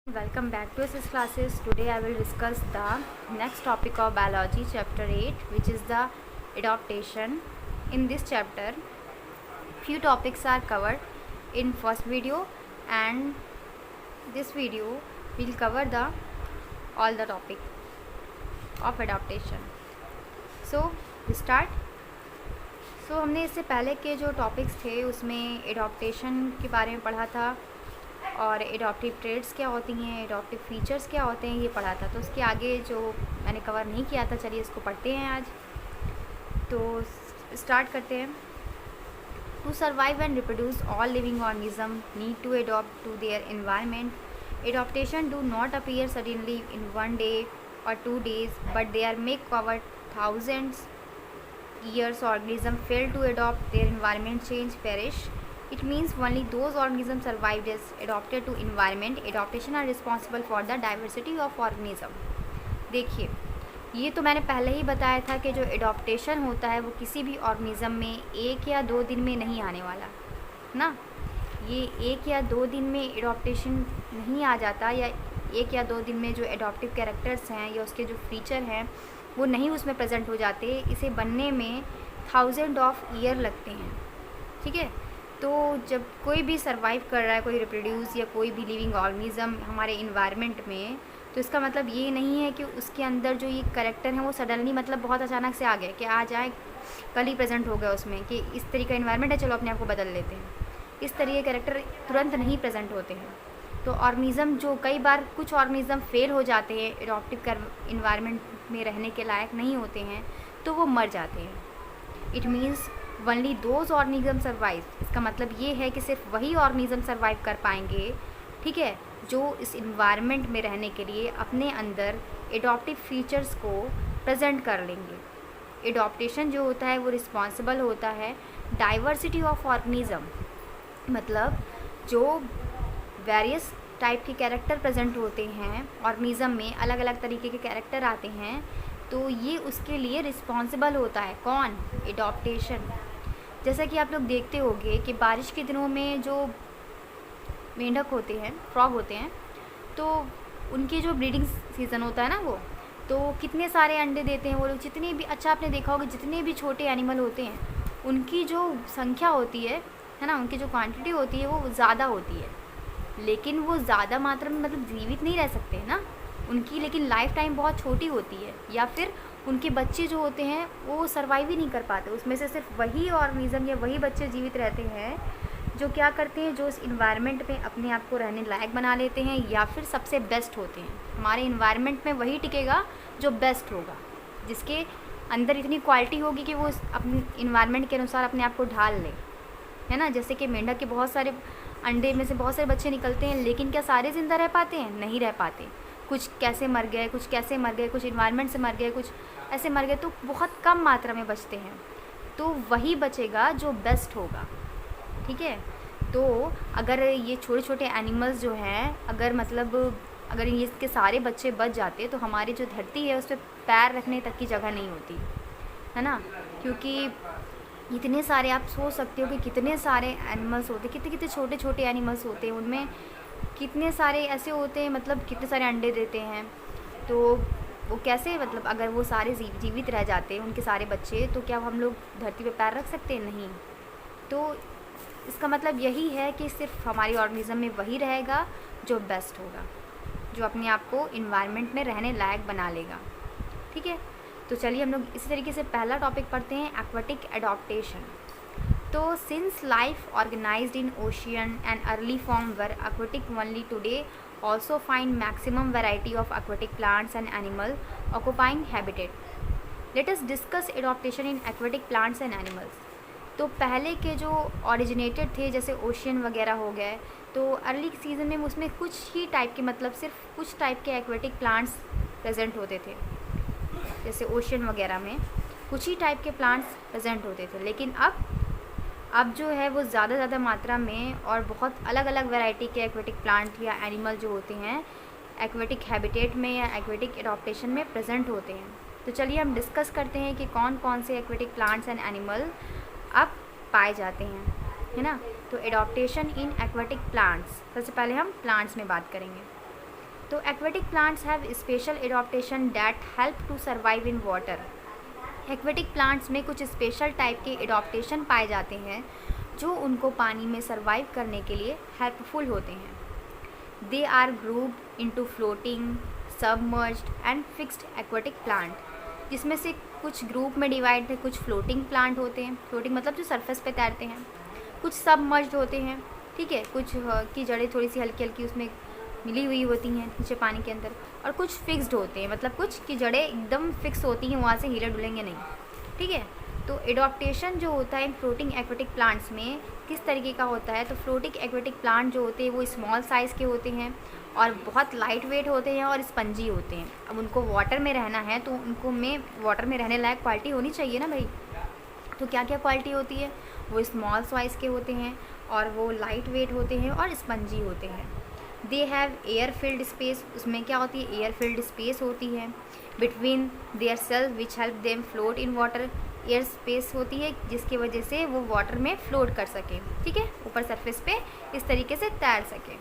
Welcome back to SS classes. Today I will discuss the next topic of biology, chapter 8, which is the adaptation. In this chapter, few topics are covered in first video, and this video will cover the all the topic of adaptation. So we start. हमने इससे पहले के जो topics थे उसमें adaptation के बारे में पढ़ा था और एडॉप्टिव ट्रेड्स क्या होती हैं, एडॉप्टिव फीचर्स क्या होते हैं, ये पढ़ा था। तो उसके आगे जो मैंने कवर नहीं किया था, चलिए इसको पढ़ते हैं आज। तो स्टार्ट करते हैं। To survive and reproduce all living organism need to adopt to their environment. Adaptation do not appear suddenly in one day और 2 days, but they are make cover thousands years. Organisms fail to adopt, their environment change, perish. It means only those organisms survived is adopted to environment. Adaptation are responsible for the diversity of organism. देखिए, ये तो मैंने पहले ही बताया था कि जो adaptation होता है वो किसी भी ऑर्गेनिज्म में 1 या 2 दिन में नहीं आने वाला ना। ये 1 या 2 दिन में एडॉप्टेशन नहीं आ जाता, या 1 या 2 दिन में जो एडॉप्टिव कैरेक्टर्स हैं या उसके जो फीचर हैं वो नहीं उसमें प्रेजेंट हो जाते। इसे बनने में 1000 ऑफ ईयर लगते हैं। ठीक है, तो जब कोई भी सर्वाइव कर रहा है, कोई रिप्रोड्यूस या कोई भी लिविंग ऑर्गेनिज्म हमारे इन्वायरमेंट में, तो इसका मतलब ये नहीं है कि उसके अंदर जो ये कैरेक्टर हैं वो सडनली मतलब बहुत अचानक से आ गए कि आ जाए कल ही प्रेजेंट हो गया उसमें कि इस तरीके का इन्वायरमेंट है, चलो अपने आप को बदल लेते हैं। इस तरीके कैरेक्टर तुरंत नहीं प्रेजेंट होते हैं। तो ऑर्गेनिज्म जो कई बार कुछ ऑर्गेनिज्म फेल हो जाते हैं, एडॉप्टिव इन्वायरमेंट में रहने के लायक नहीं होते हैं, तो वो मर जाते हैं। It means only those organism survive. इसका मतलब ये है कि सिर्फ वही ऑर्गेनिज्म सर्वाइव कर पाएंगे, ठीक है, जो इस इन्वायरमेंट में रहने के लिए अपने अंदर एडॉप्टिव फीचर्स को प्रेजेंट कर लेंगे। एडॉप्टेशन जो होता है वो रिस्पॉन्सिबल होता है डाइवर्सिटी ऑफ ऑर्गेनिज्म, मतलब जो वेरियस टाइप के कैरेक्टर प्रेजेंट होते हैं ऑर्गेनिज्म में, अलग अलग तरीके के कैरेक्टर आते हैं, तो ये उसके लिए रिस्पॉन्सिबल होता है। कौन? एडॉप्टेशन। जैसा कि आप लोग देखते होंगे कि बारिश के दिनों में जो मेंढक होते हैं, फ्रॉग होते हैं, तो उनकी जो ब्रीडिंग सीज़न होता है ना, वो तो कितने सारे अंडे देते हैं वो लोग। जितने भी, अच्छा आपने देखा होगा, जितने भी छोटे एनिमल होते हैं उनकी जो संख्या होती है ना, उनकी जो क्वांटिटी होती है वो ज़्यादा होती है, लेकिन वो ज़्यादा मात्रा में मतलब जीवित नहीं रह सकते हैं ना उनकी, लेकिन लाइफ टाइम बहुत छोटी होती है, या फिर उनके बच्चे जो होते हैं वो सर्वाइव ही नहीं कर पाते। उसमें से सिर्फ वही ऑर्गेनिज्म या वही बच्चे जीवित रहते हैं जो क्या करते हैं, जो इस इन्वायरमेंट में अपने आप को रहने लायक बना लेते हैं, या फिर सबसे बेस्ट होते हैं। हमारे इन्वायरमेंट में वही टिकेगा जो बेस्ट होगा, जिसके अंदर इतनी क्वालिटी होगी कि वो अपने इन्वायरमेंट के अनुसार अपने आप को ढाल ले, है ना। जैसे कि मेंढक के बहुत सारे अंडे में से बहुत सारे बच्चे निकलते हैं, लेकिन क्या सारे ज़िंदा रह पाते हैं? नहीं रह पाते। कुछ कैसे मर गए, कुछ कैसे मर गए, कुछ इन्वायरमेंट से मर गए, कुछ ऐसे मर गए, तो बहुत कम मात्रा में बचते हैं। तो वही बचेगा जो बेस्ट होगा, ठीक है। तो अगर ये छोटे छोटे एनिमल्स जो हैं, अगर ये इसके सारे बच्चे बच जाते तो हमारी जो धरती है उस पर पैर रखने तक की जगह नहीं होती, है ना। क्योंकि इतने सारे, आप सोच सकते हो कि कितने सारे एनिमल्स होते, कितने कितने छोटे छोटे एनिमल्स होते हैं, उनमें कितने सारे ऐसे होते हैं, मतलब कितने सारे अंडे देते हैं। तो वो कैसे, मतलब अगर वो सारे जीवित रह जाते हैं, उनके सारे बच्चे, तो क्या हम लोग धरती पे पैर रख सकते हैं? नहीं। तो इसका मतलब यही है कि सिर्फ हमारी ऑर्गेनिज्म में वही रहेगा जो बेस्ट होगा, जो अपने आप को इन्वायरमेंट में रहने लायक बना लेगा, ठीक है। तो चलिए हम लोग इसी तरीके से पहला टॉपिक पढ़ते हैं, एक्वाटिक एडॉप्टेशन। तो since life organized in ocean and early form were aquatic only today also find maximum variety of aquatic plants and animal occupying habitat. Let us discuss adaptation in aquatic plants and animals. तो पहले के जो originated थे, जैसे ocean वगैरह हो गए, तो अर्ली सीजन में उसमें कुछ ही टाइप के, मतलब सिर्फ कुछ टाइप के एक्वेटिक प्लांट्स प्रेजेंट होते थे। जैसे ओशियन वगैरह में कुछ ही टाइप के प्लांट्स प्रेजेंट होते थे, लेकिन अब जो है वो ज़्यादा मात्रा में और बहुत अलग अलग वैरायटी के एक्वेटिक प्लांट या एनिमल जो होते हैं एक्वेटिक हैबिटेट में या एक्वेटिक एडॉप्टेशन में प्रेजेंट होते हैं। तो चलिए हम डिस्कस करते हैं कि कौन कौन से एक्वेटिक प्लांट्स एंड एनिमल अब पाए जाते हैं, है ना। तो एडॉप्टेशन इन एक्वेटिक प्लांट्स, सबसे पहले हम प्लांट्स में बात करेंगे। तो aquatic plants have special adaptation that help to survive in water. Aquatic plants में कुछ स्पेशल टाइप के एडॉप्टेशन पाए जाते हैं जो उनको पानी में सर्वाइव करने के लिए हेल्पफुल होते हैं। They are grouped into floating, submerged and fixed aquatic plant, जिसमें से कुछ ग्रुप में डिवाइड है। कुछ फ्लोटिंग प्लांट होते हैं, फ्लोटिंग मतलब जो सरफेस पे तैरते हैं। कुछ सबमर्ज्ड होते हैं, ठीक है, कुछ की जड़ें थोड़ी सी हल्की हल्की उसमें मिली हुई होती हैं नीचे पानी के अंदर। और कुछ फिक्स्ड होते हैं, मतलब कुछ की जड़ें एकदम फिक्स होती हैं, वहाँ से हिले डुलेंगे नहीं, ठीक है। तो एडॉप्टेशन जो होता है इन फ्लोटिंग एक्वेटिक प्लांट्स में किस तरीके का होता है, तो फ्लोटिंग एक्वेटिक प्लांट जो होते हैं वो स्मॉल साइज़ के होते हैं और बहुत लाइट वेट होते हैं और स्पंजी होते हैं। अब उनको वाटर में रहना है तो उनको में वाटर में रहने लायक क्वालिटी होनी चाहिए ना भाई। तो क्या क्या क्वालिटी होती है, वो स्मॉल साइज़ के होते हैं और वो लाइट वेट होते हैं और स्पंजी होते हैं। They have air filled space, उसमें क्या होती है, एयर फिल्ड स्पेस होती है between their cells which help them float in water. Air space होती है जिसकी वजह से वो वाटर में फ्लोट कर सके, ठीक है, ऊपर सरफेस पे इस तरीके से तैर सके।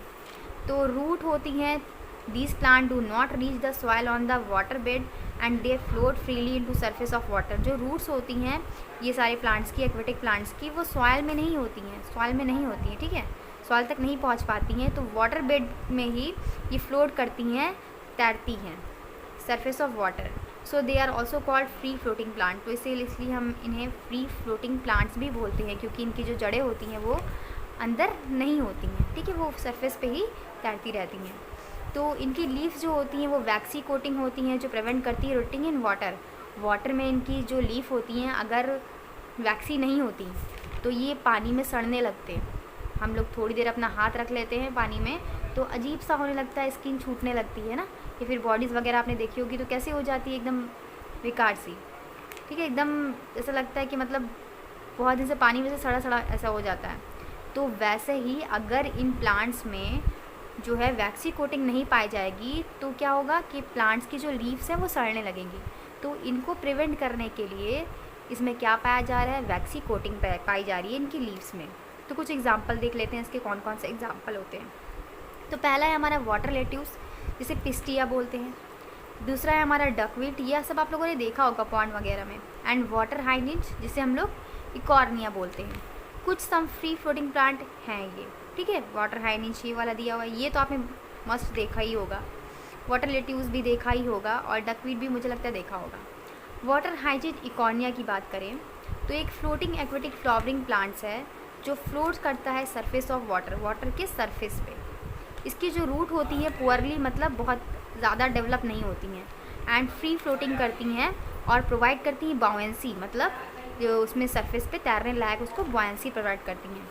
तो रूट होती हैं, these plant do not reach the soil on the water bed and they float freely into surface of water. जो रूट्स होती हैं ये सारे प्लांट्स की, एक्वेटिक प्लांट्स की, वो सॉइल में नहीं होती हैं, सॉइल में नहीं होती हैं, ठीक है, सॉइल तक नहीं पहुंच पाती हैं, तो वाटर बेड में ही ये फ्लोट करती हैं, तैरती हैं surface of water. So they are also called free floating plant. तो इसलिए हम इन्हें फ्री फ्लोटिंग प्लांट्स भी बोलते हैं, क्योंकि इनकी जो जड़ें होती हैं वो अंदर नहीं होती हैं, ठीक है, वो सरफेस पे ही तैरती रहती हैं। तो इनकी लीव्स जो होती हैं वो वैक्सी कोटिंग होती हैं जो प्रिवेंट करती है रूटिंग इन वाटर। वाटर में इनकी जो लीफ होती हैं अगर वैक्सी नहीं होती तो ये पानी में सड़ने लगते हैं। हम लोग थोड़ी देर अपना हाथ रख लेते हैं पानी में तो अजीब सा होने लगता है, स्किन छूटने लगती है ना, या फिर बॉडीज़ वगैरह आपने देखी होगी तो कैसे हो जाती है, एकदम बेकार सी, ठीक है, एकदम ऐसा लगता है कि मतलब बहुत दिन से पानी में से सड़ा सड़ा ऐसा हो जाता है। तो वैसे ही अगर इन प्लांट्स में जो है वैक्सी कोटिंग नहीं पाई जाएगी तो क्या होगा कि प्लांट्स की जो लीव्स हैं वो सड़ने लगेंगी। तो इनको प्रिवेंट करने के लिए इसमें क्या पाया जा रहा है, वैक्सी कोटिंग पाई जा रही है इनकी लीव्स में। तो कुछ एग्जांपल देख लेते हैं इसके कौन कौन से एग्जांपल होते हैं। तो पहला है हमारा वाटर लेट्यूस, जिसे पिस्टिया बोलते हैं। दूसरा है हमारा डकवीट, यह सब आप लोगों ने देखा होगा पॉन्ड वगैरह में। एंड वाटर हाइनिज, जिसे हम लोग इकॉर्निया बोलते हैं। कुछ सम फ्री फ्लोटिंग प्लांट हैं ये, ठीक है, वाटर हाइनिज ये वाला दिया हुआ है, ये तो आपने मस्त देखा ही होगा। वाटर लेट्यूस भी देखा ही होगा और डकवीट भी मुझे लगता है देखा होगा। वाटर हाइजिड इकॉर्निया की बात करें तो एक फ्लोटिंग एक्वेटिक फ्लावरिंग प्लांट्स है जो फ्लोट करता है सरफेस ऑफ वाटर, वाटर के सरफेस पे। इसकी जो रूट होती है पुअरली, मतलब बहुत ज़्यादा डेवलप नहीं होती हैं, एंड फ्री फ्लोटिंग करती हैं और प्रोवाइड करती हैं बाउंसी, मतलब जो उसमें सरफेस पे तैरने लायक उसको बाउंसी प्रोवाइड करती हैं।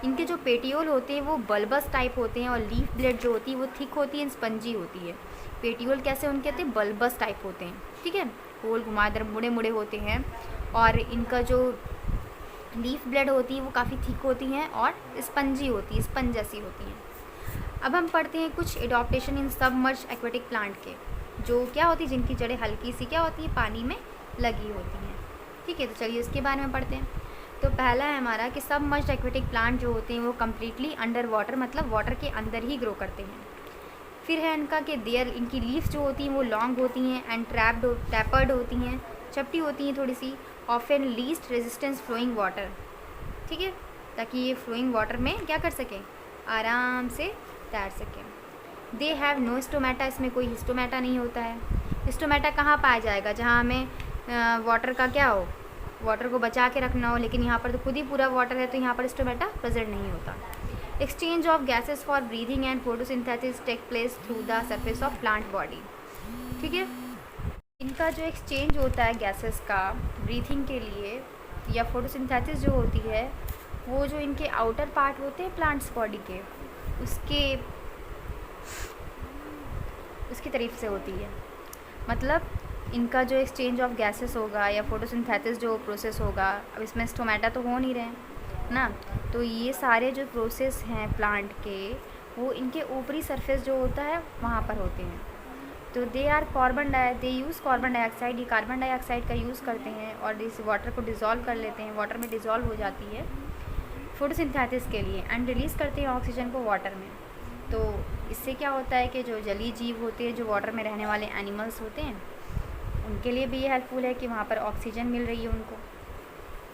इनके जो पेटियोल होते हैं वो बल्बस टाइप होते हैं और लीफ ब्लेड जो होती है वो थिक होती है, स्पंजी होती है। पेटियोल कैसे उनके होते हैं, बल्बस टाइप होते हैं, ठीक है, गोल घुमावदार मुड़े मुड़े होते हैं। और इनका जो लीफ ब्लेड होती है वो काफ़ी थिक होती हैं और स्पंजी होती है, स्पंज जैसी होती हैं। अब हम पढ़ते हैं कुछ एडॉप्टेशन इन सबमर्ज्ड एक्वेटिक प्लांट के, जो क्या होती है, जिनकी जड़ें हल्की सी क्या होती है, पानी में लगी होती हैं, ठीक है। तो चलिए उसके बारे में पढ़ते हैं। तो पहला है हमारा कि सबमर्ज्ड एक्वेटिक प्लांट जो होते हैं वो कम्प्लीटली अंडर वाटर, मतलब वाटर के अंदर ही ग्रो करते हैं। फिर है इनका कि इनकी लीव्स जो होती हैं वो लॉन्ग होती हैं एंड टैपर्ड होती हैं, चपटी होती हैं थोड़ी सी, of least resistance flowing water, ठीक है, ताकि ये फ्लोइंग वाटर में क्या कर सकें, आराम से तैर सकें। दे हैव नो स्टोमेटा, इसमें कोई हिस्टोमेटा नहीं होता है। स्टोमेटा कहाँ पाया जाएगा, जहाँ हमें वाटर का क्या हो, वाटर को बचा के रखना हो, लेकिन यहाँ पर तो खुद ही पूरा वाटर है तो यहाँ पर स्टोमेटा प्रेजेंट नहीं होता। Exchange of gases for breathing and photosynthesis take place through the surface of plant body, ठीक है। इनका जो एक्सचेंज होता है गैसेस का ब्रीथिंग के लिए या फोटोसिंथेसिस जो होती है वो जो इनके आउटर पार्ट होते हैं प्लांट्स बॉडी के, उसकी तरफ से होती है। मतलब इनका जो एक्सचेंज ऑफ गैसेस होगा या फोटोसिंथेसिस जो प्रोसेस होगा, अब इसमें स्टोमेटा तो हो नहीं रहे ना, तो ये सारे जो प्रोसेस हैं प्लांट के वो इनके ऊपरी सरफेस जो होता है वहाँ पर होते हैं। तो दे यूज़ कार्बन डाइऑक्साइड, ये कार्बन डाइऑक्साइड का यूज़ करते हैं और इस वाटर को डिज़ोल्व कर लेते हैं, वाटर में डिज़ोल्व हो जाती है फोटोसिंथेसिस के लिए, एंड रिलीज़ करते हैं ऑक्सीजन को वाटर में। तो इससे क्या होता है कि जो जलीय जीव होते हैं, जो वाटर में रहने वाले एनिमल्स होते हैं, उनके लिए भी ये हेल्पफुल है कि वहाँ पर ऑक्सीजन मिल रही है उनको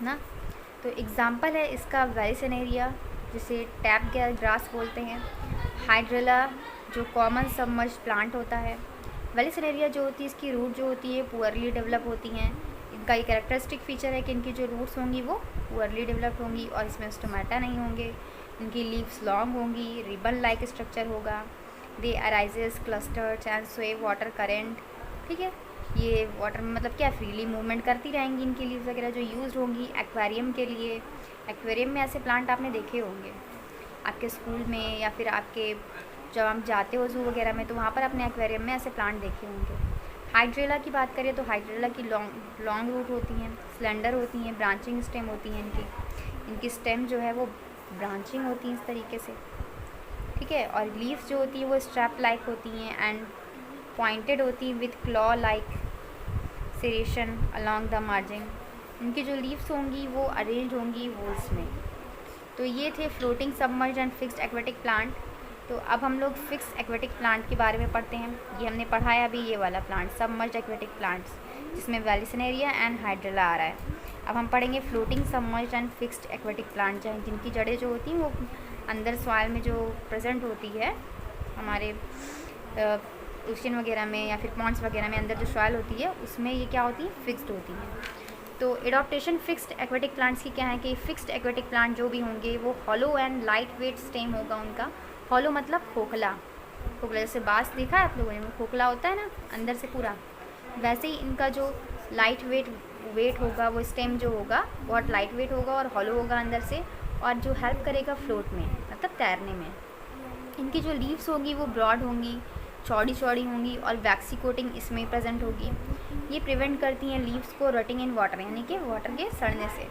ना। तो एग्ज़ाम्पल है इसका वेलिसिनेरिया, जिसे टैप ग्रास बोलते हैं। हाइड्रेला जो कॉमन सबमर्ज प्लांट होता है। वेलिसिनेरिया जो होती है, इसकी रूट जो होती है पुअरली डेवलप होती हैं। इनका एक कैरेक्टरिस्टिक फीचर है कि इनकी जो रूट्स होंगी वो पुअरली डेवलप होंगी और इसमें स्टोमेटा नहीं होंगे। इनकी लीव्स लॉन्ग होंगी, रिबन लाइक स्ट्रक्चर होगा। दे अराइजेस क्लस्टर्स एंड स्वे वाटर करेंट। ठीक है, ये वाटर में मतलब क्या फ्रीली मूवमेंट करती रहेंगी। इनकी लीव्स वगैरह जो यूज़ होंगी एक्वेरियम के लिए। एक्वेरियम में ऐसे प्लांट आपने देखे होंगे आपके स्कूल में, या फिर आपके जब हम जाते हो जू वगैरह में, तो वहाँ पर अपने एक्वेरियम में ऐसे प्लांट देखे होंगे। हाइड्रेला की बात करें तो हाइड्रेला की लॉन्ग रूट होती हैं, स्लेंडर होती हैं, ब्रांचिंग स्टेम होती हैं। इनकी स्टेम जो है वो ब्रांचिंग होती है इस तरीके से। ठीक है, और लीव्स जो होती है वो स्ट्रैप लाइक होती हैं एंड पॉइंटेड होती हैं with claw like serration along the margin. इनकी जो लीव्स होंगी वो अरेंज होंगी वोल्स में। तो ये थे floating submerge and fixed aquatic plant. तो अब हम लोग फिक्स एक्वेटिक प्लांट के बारे में पढ़ते हैं। ये हमने पढ़ाया अभी ये वाला प्लांट सबमर्ज एक्वेटिक प्लांट्स, जिसमें वेलिसिनेरिया एंड हाइड्रेला आ रहा है। अब हम पढ़ेंगे floating submerge and fixed aquatic plant, जिनकी जड़ें जो होती हैं वो अंदर सॉइल में जो प्रेजेंट होती है हमारे ओशन वगैरह में या फिर पॉन्ड्स वगैरह में, अंदर जो सॉइल होती है उसमें ये क्या होती है, फिक्स्ड होती हैं। तो एडॉप्टेशन फिक्स्ड एक्वेटिक प्लांट्स की क्या है कि फिक्स्ड एक्वेटिक प्लांट जो भी होंगे वो hollow and light weight stem होगा उनका। हॉलो मतलब खोखला, खोखला जैसे बाँस देखा है आप लोगों ने, खोखला होता है ना अंदर से पूरा, वैसे ही इनका जो लाइट वेट होगा वो स्टेम जो होगा बहुत लाइट वेट होगा और हॉलो होगा अंदर से, और जो हेल्प करेगा फ्लोट में मतलब तैरने में। इनकी जो लीव्स होंगी वो ब्रॉड होंगी, चौड़ी चौड़ी होंगी और वैक्सी कोटिंग इसमें प्रेजेंट होगी। ये प्रिवेंट करती हैं लीव्स को रटिंग इन वाटर, यानी कि वाटर के सड़ने से।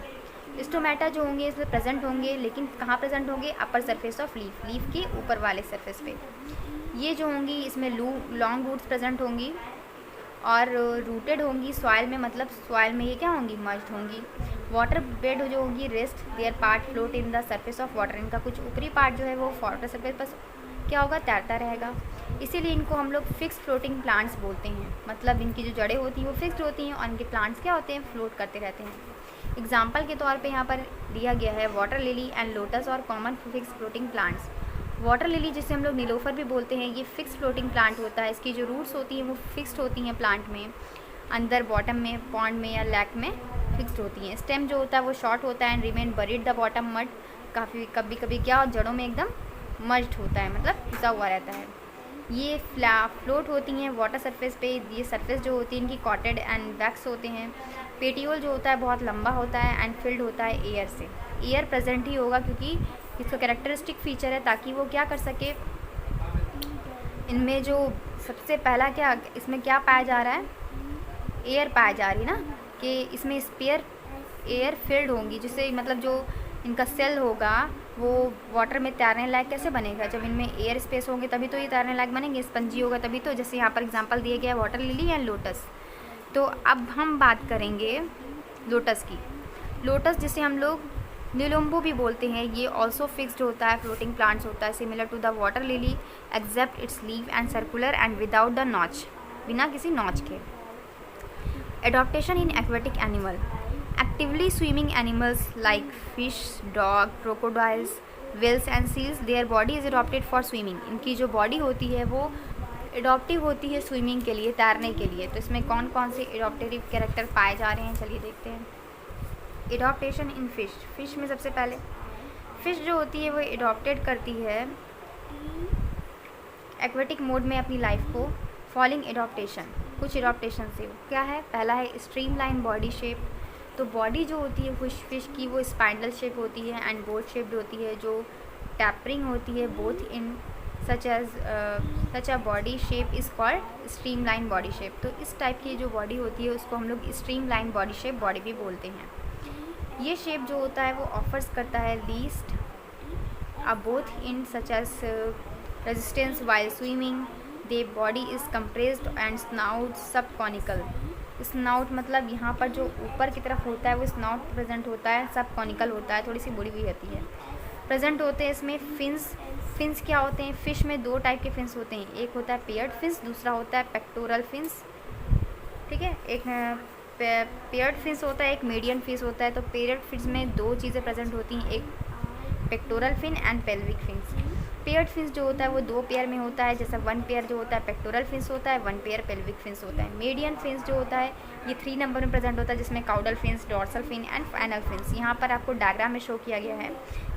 स्टोमेटा जो होंगे इसमें प्रेजेंट होंगे, लेकिन कहाँ प्रेजेंट होंगे, अपर सरफेस ऑफ लीफ के ऊपर वाले सरफेस पे। ये जो होंगी इसमें लॉन्ग रूट्स प्रेजेंट होंगी और रूटेड होंगी सॉइल में, मतलब सॉइल में ये क्या होंगी, मर्ज्ड होंगी। वाटर बेड जो होंगी rest there part float in the surface of water. इनका कुछ ऊपरी पार्ट जो है वो वाटर सरफेस पर क्या होगा, तैरता रहेगा। इसीलिए इनको हम लोग फिक्स फ्लोटिंग प्लांट्स बोलते हैं, मतलब इनकी जो जड़ें होती हैं वो फिक्स्ड होती हैं और इनके प्लांट्स क्या होते हैं, फ्लोट करते रहते हैं। एग्जाम्पल के तौर पे यहाँ पर दिया गया है वाटर लिली एंड लोटस और common fix floating plants. Water lily जिसे हम लोग नीलोफर भी बोलते हैं, ये फिक्स फ्लोटिंग प्लांट होता है। इसकी जो रूट्स होती हैं वो फिक्स्ड होती हैं प्लांट में, अंदर बॉटम में पॉन्ड में या लैक में फिक्स्ड होती हैं। स्टेम जो होता है वो शॉर्ट होता है and remain buried the bottom mud. कभी कभी क्या जड़ों में एकदम मर्ज्ड होता है, मतलब घुसा हुआ रहता है। ये फ्लोट होती हैं वाटर सरफेस पे। ये सरफेस जो होती है इनकी कॉटेड एंड वैक्स होते हैं। पेटियोल जो होता है बहुत लंबा होता है एंड फिल्ड होता है एयर से। एयर प्रेजेंट ही होगा क्योंकि इसका कैरेक्टरिस्टिक फीचर है, ताकि वो क्या कर सके, इनमें जो सबसे पहला क्या इसमें क्या पाया जा रहा है, एयर पाया जा रही है ना, कि इसमें स्पेयर एयर फिल्ड होंगी, जिससे मतलब जो इनका सेल होगा वो वाटर में तैरने लायक कैसे बनेगा, जब इनमें एयर स्पेस होंगे तभी तो ये तैरने लायक बनेंगे, स्पंजी होगा तभी तो। जैसे यहाँ पर एग्जांपल दिए गया है वाटर लिली एंड लोटस। तो अब हम बात करेंगे लोटस की। लोटस जिसे हम लोग नीलोम्बो भी बोलते हैं, ये ऑल्सो फिक्स्ड होता है, फ्लोटिंग प्लांट्स होता है, similar to the water lily except its leave and circular and without the notch, बिना किसी नॉच के। Adaptation in aquatic animal. Actively swimming animals like fish, dog, crocodiles, whales and seals, their body is adopted for swimming. इनकी जो body होती है वो adaptive होती है स्विमिंग के लिए, तैरने के लिए। तो इसमें कौन कौन से एडॉप्टेटिव कैरेक्टर पाए जा रहे हैं, चलिए देखते हैं। Adaptation in fish. फिश में सबसे पहले फिश जो होती है वो एडॉप्टेड करती है एक्वेटिक मोड में अपनी लाइफ को फॉलोइंग एडॉप्टेशन। कुछ एडॉप्टेशन से क्या है, पहला है स्ट्रीमलाइन बॉडी शेप। तो बॉडी जो होती है फिश की वो स्पाइंडल शेप होती है एंड बोट शेप्ड होती है, जो टैपरिंग होती है both in such a body shape is called streamline body shape. तो इस टाइप की जो बॉडी होती है उसको हम लोग स्ट्रीमलाइन बॉडी शेप बॉडी भी बोलते हैं। ये शेप जो होता है वो ऑफर्स करता है least a both in such as resistance while swimming. The body is compressed and snout subconical. Snout मतलब यहाँ पर जो ऊपर की तरफ होता है वो स्नाउट प्रेजेंट होता है, सब कॉनिकल होता है, थोड़ी सी बुरी भी रहती है, प्रेजेंट होते हैं इसमें फिन्स फिन्स क्या होते हैं? फ़िश में दो टाइप के फिन्स होते हैं, एक होता है पेयर्ड फिन्स, दूसरा होता है पेक्टोरल फिन्स। ठीक है, एक पेयर्ड फिश होता है, एक मीडियन फिश होता है। तो पेयर्ड फिश में दो चीज़ें प्रेजेंट होती हैं, एक pectoral fin and pelvic fins. Paired fish जो होता है वो दो पेयर में होता है, जैसा वन पेयर जो होता है पेक्टोरल फिश होता है, वन पेयर पेल्विक फिश होता है। मीडियन फिश जो होता है ये 3 नंबर में प्रेजेंट होता है, जिसमें caudal fins, dorsal fin and anal fins. यहाँ पर आपको डायग्राम में शो किया गया है,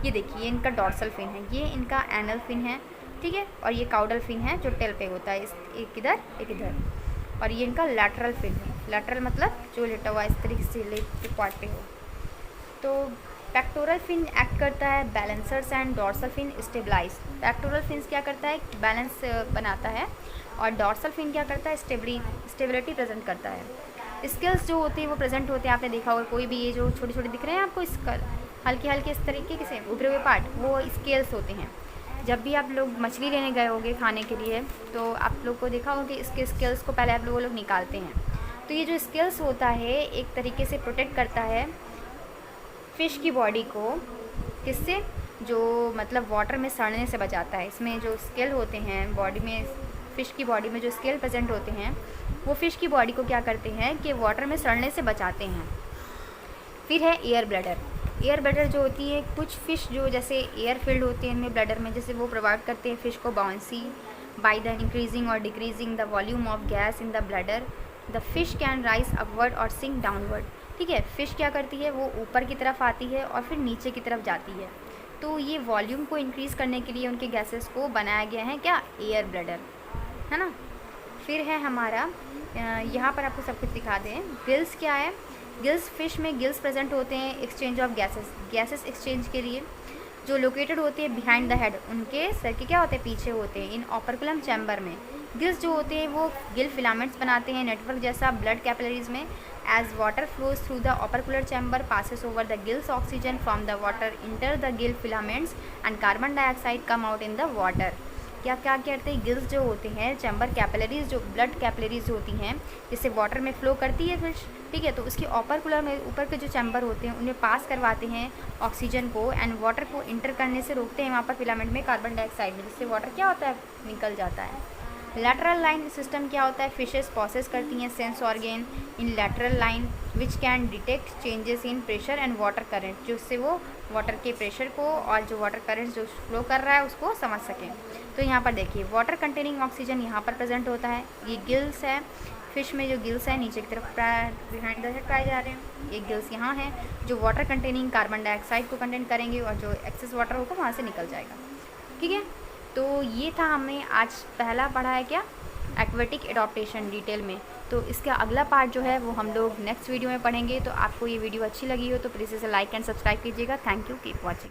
ये देखिए, इनका डॉर्सल फिन है, ये इनका एनल फिन है, ठीक है, और ये काउडल फिन है जो टेल पे होता है, एक इधर एक इधर, और ये इनका लैटरल फिन है। लैटरल मतलब जो लेटा हुआ इस तरीके से लेफ्ट पार्ट पे हो। तो पेक्टोरल फिन एक्ट करता है balancers and dorsal fin stabilize. Pectoral fins क्या करता है? बैलेंस बनाता है, और डॉर्सल फिन क्या करता है? स्टेबिलिटी प्रेजेंट करता है। स्केल्स जो होते हैं वो प्रेजेंट होते हैं, आपने देखा होगा, कोई भी ये जो छोटे छोटे दिख रहे हैं आपको, हल्के हल्के इस तरीके से उभरे हुए पार्ट, वो स्केल्स होते हैं। जब भी आप लोग मछली लेने गए होंगे खाने के लिए, तो आप लोग को देखा होगा कि इसके स्केल्स को पहले आप लोग निकालते हैं। तो ये जो स्केल्स होता है एक तरीके से प्रोटेक्ट करता है फ़िश की बॉडी को, किससे? जो मतलब वाटर में सड़ने से बचाता है। इसमें जो स्केल होते हैं बॉडी में, फ़िश की बॉडी में जो स्केल प्रेजेंट होते हैं वो फ़िश की बॉडी को क्या करते हैं कि वाटर में सड़ने से बचाते हैं। फिर है एयर ब्लैडर। एयर ब्लैडर जो होती है, कुछ फ़िश जो जैसे एयर फिल्ड होते हैं इनमें ब्लैडर में, जैसे वो प्रोवाइड करते हैं फ़िश को बाउंसी बाय द इंक्रीजिंग और decreasing the volume of gas in the bladder the fish can rise upward और सिंक डाउनवर्ड। ठीक है, फ़िश क्या करती है? वो ऊपर की तरफ आती है और फिर नीचे की तरफ जाती है। तो ये वॉल्यूम को इंक्रीज़ करने के लिए उनके गैसेस को बनाया गया है क्या? एयर ब्लैडर, है ना। फिर है हमारा, यहाँ पर आपको सब कुछ दिखा दें। गिल्स क्या है? गिल्स, फिश में गिल्स प्रेजेंट होते हैं एक्सचेंज ऑफ गैसेस एक्सचेंज के लिए, जो लोकेटेड होते हैं बिहाइंड द हेड, उनके सर के क्या होते हैं? पीछे होते हैं। इन ऑपरकुलम चैम्बर में गिल्स जो होते हैं वो गिल फिलामेंट्स बनाते हैं, नेटवर्क जैसा ब्लड कैपिलरीज में। As water flows through the opercular chamber passes over the gills, oxygen from the water enter the gill filaments and carbon dioxide come out in the water. क्या क्या करते हैं? Gills जो होते हैं chamber capillaries, जो blood capillaries होती हैं, जिससे वाटर में फ्लो करती है फिश, ठीक है, तो उसकी ऑपरकुलर में ऊपर के जो चैम्बर होते हैं उन्हें पास करवाते हैं ऑक्सीजन को, एंड वाटर को इंटर करने से रोकते हैं वहाँ पर फिलामेंट में कार्बन डाइऑक्साइड में, जिससे वाटर क्या होता है? निकल जाता है। लैटरल लाइन सिस्टम क्या होता है? फिशेस प्रोसेस करती हैं sense organ in lateral line which can detect changes in pressure and water current, जिससे वो वाटर के प्रेशर को और जो वाटर करंट जो फ्लो कर रहा है उसको समझ सकें। तो यहाँ पर देखिए, वाटर कंटेनिंग ऑक्सीजन यहाँ पर प्रेजेंट होता है। ये गिल्स है, फिश में जो गिल्स है नीचे की तरफ बिहाइंड द हेड पाए जा रहे हैं। ये गिल्स यहाँ हैं जो वाटर कंटेनिंग कार्बन डाइऑक्साइड को कंटेन करेंगे, और जो एक्सेस वाटर होगा वहाँ से निकल जाएगा। ठीक है, तो ये था हमने आज पहला पढ़ा है क्या? एक्वेटिक एडॉप्टेशन डिटेल में। तो इसका अगला पार्ट जो है वो हम लोग नेक्स्ट वीडियो में पढ़ेंगे। तो आपको ये वीडियो अच्छी लगी हो तो प्लीज़ इसे लाइक एंड सब्सक्राइब कीजिएगा। Thank you, keep watching.